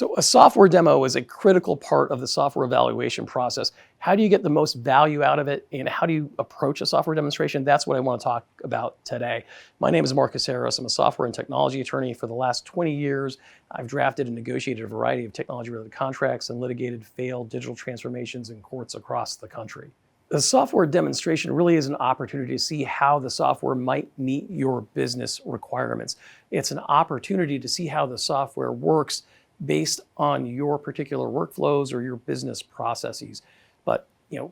So a software demo is a critical part of the software evaluation process. How do you get the most value out of it, and how do you approach a software demonstration? That's what I want to talk about today. My name is Marcus Harris. I'm a software and technology attorney. For the last 20 years, I've drafted and negotiated a variety of technology-related contracts and litigated failed digital transformations in courts across the country. The software demonstration really is an opportunity to see how the software might meet your business requirements. It's an opportunity to see how the software works based on your particular workflows or your business processes. But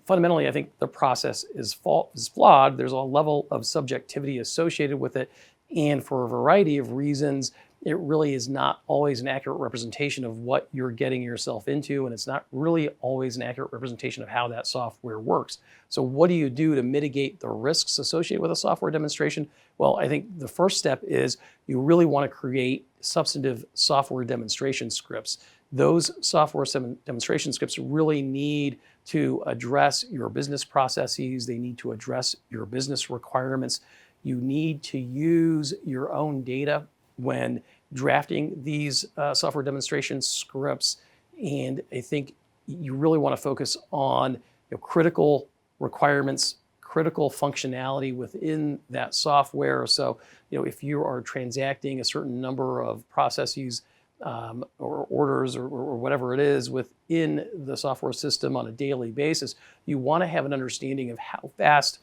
fundamentally, I think the process is flawed. There's a level of subjectivity associated with it, and for a variety of reasons, it really is not always an accurate representation of what you're getting yourself into, and it's not really always an accurate representation of how that software works. So what do you do to mitigate the risks associated with a software demonstration? Well, I think the first step is you really want to create substantive software demonstration scripts. Those software demonstration scripts really need to address your business processes. They need to address your business requirements. You need to use your own data when drafting these software demonstration scripts. And I think you really want to focus on critical requirements, critical functionality within that software. So, if you are transacting a certain number of processes or orders or whatever it is within the software system on a daily basis, you want to have an understanding of how fast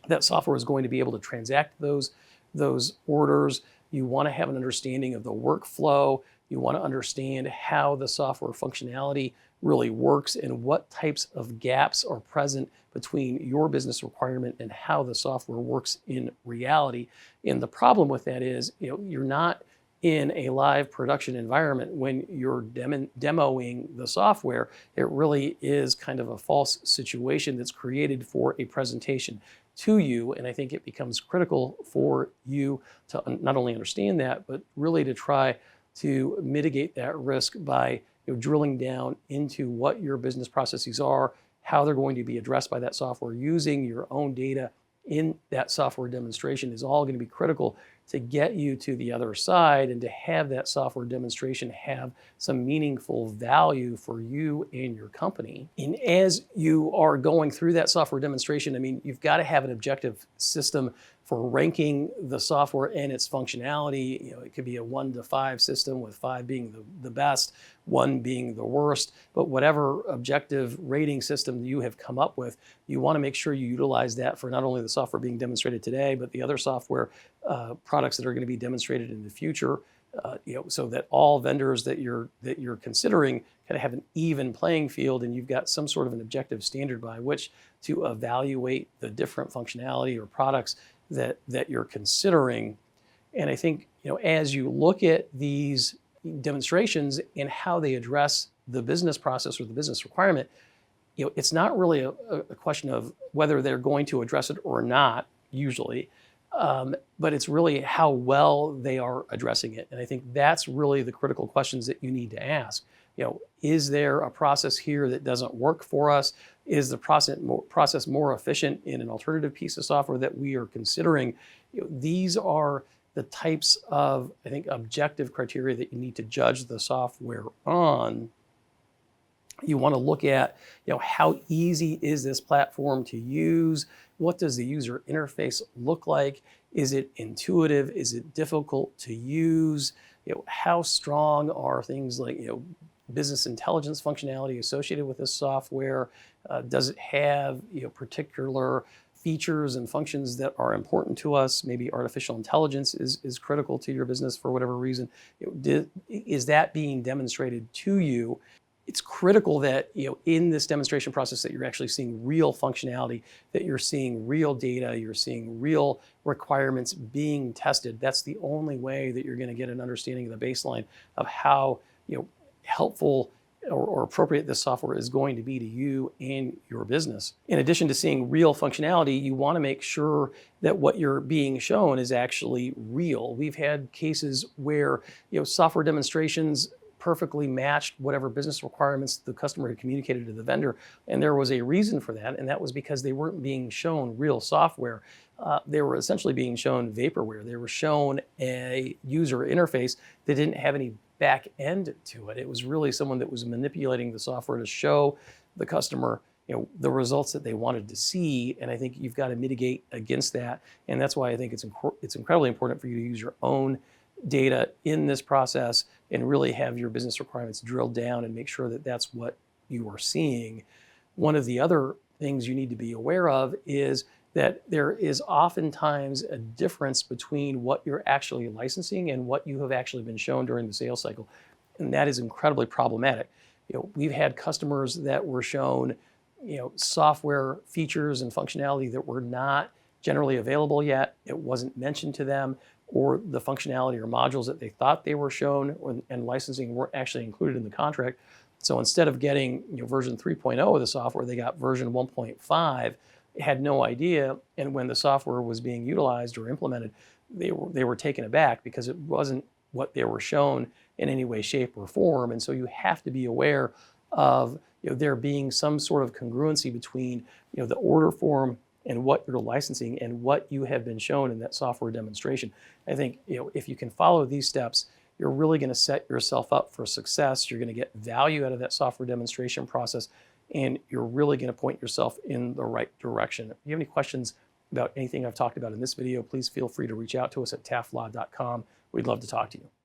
that software is going to be able to transact those orders. You want to have an understanding of the workflow. You want to understand how the software functionality really works and what types of gaps are present between your business requirement and how the software works in reality. And the problem with that is, you're not in a live production environment when you're demoing the software. It really is kind of a false situation that's created for a presentation to you. And I think it becomes critical for you to not only understand that, but really to try to mitigate that risk by drilling down into what your business processes are, how they're going to be addressed by that software. Using your own data in that software demonstration is all going to be critical to get you to the other side and to have that software demonstration have some meaningful value for you and your company. And as you are going through that software demonstration, you've got to have an objective system for ranking the software and its functionality. It could be a 1 to 5 system, with 5 being the best, 1 being the worst. But whatever objective rating system you have come up with, you want to make sure you utilize that for not only the software being demonstrated today, but the other software products that are going to be demonstrated in the future. So that all vendors that you're considering kind of have an even playing field, and you've got some sort of an objective standard by which to evaluate the different functionality or products that you're considering. And I think, as you look at these demonstrations and how they address the business process or the business requirement, it's not really a question of whether they're going to address it or not, usually, but it's really how well they are addressing it. And I think that's really the critical questions that you need to ask. Is there a process here that doesn't work for us? Is the process more efficient in an alternative piece of software that we are considering? These are the types of, I think, objective criteria that you need to judge the software on. You want to look at, how easy is this platform to use? What does the user interface look like? Is it intuitive? Is it difficult to use? How strong are things like, business intelligence functionality associated with this software? Does it have, particular features and functions that are important to us? Maybe artificial intelligence is critical to your business for whatever reason. Is that being demonstrated to you? It's critical that, in this demonstration process, that you're actually seeing real functionality, that you're seeing real data, you're seeing real requirements being tested. That's the only way that you're going to get an understanding of the baseline of how, helpful or appropriate this software is going to be to you and your business. In addition to seeing real functionality, you want to make sure that what you're being shown is actually real. We've had cases where, software demonstrations perfectly matched whatever business requirements the customer had communicated to the vendor. And there was a reason for that, and that was because they weren't being shown real software. They were essentially being shown vaporware. They were shown a user interface that didn't have any back end to it. It was really someone that was manipulating the software to show the customer, the results that they wanted to see. And I think you've got to mitigate against that. And that's why I think it's incredibly important for you to use your own data in this process and really have your business requirements drilled down and make sure that that's what you are seeing. One of the other things you need to be aware of is that there is oftentimes a difference between what you're actually licensing and what you have actually been shown during the sales cycle. And that is incredibly problematic. We've had customers that were shown, software features and functionality that were not generally available yet. It wasn't mentioned to them, or the functionality or modules that they thought they were shown and licensing weren't actually included in the contract. So instead of getting version 3.0 of the software, they got version 1.5, had no idea. And when the software was being utilized or implemented, they were taken aback because it wasn't what they were shown in any way, shape, or form. And so you have to be aware of there being some sort of congruency between the order form and what you're licensing and what you have been shown in that software demonstration. I think if you can follow these steps, you're really going to set yourself up for success. You're going to get value out of that software demonstration process, and you're really going to point yourself in the right direction. If you have any questions about anything I've talked about in this video, please feel free to reach out to us at taftlaw.com. We'd love to talk to you.